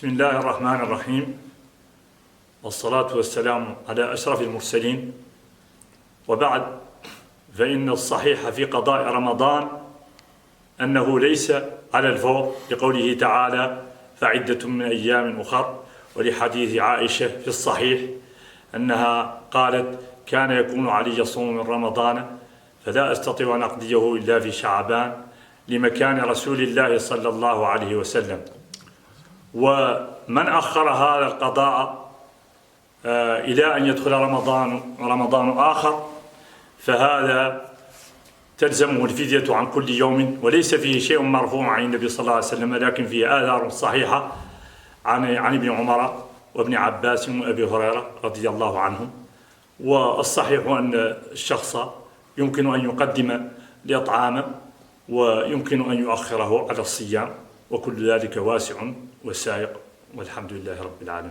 بسم الله الرحمن الرحيم، والصلاة والسلام على أشرف المرسلين، وبعد، فإن الصحيح في قضاء رمضان أنه ليس على الفور، لقوله تعالى: فعدة من أيام أخر، ولحديث عائشة في الصحيح أنها قالت: كان يكون علي صوم من رمضان فلا أستطيع أن أقضيه إلا في شعبان، لمكان رسول الله صلى الله عليه وسلم. ومن أخر هذا القضاء إلى أن يدخل رمضان آخر فهذا تلزمه الفدية عن كل يوم، وليس فيه شيء مرفوع عن النبي صلى الله عليه وسلم، لكن فيه آثار صحيحة عن ابن عمر وابن عباس وأبي هريرة رضي الله عنهم. والصحيح أن الشخص يمكن أن يقدم لإطعامه ويمكن أن يؤخره على الصيام، وكل ذلك واسع وسائق، والحمد لله رب العالمين.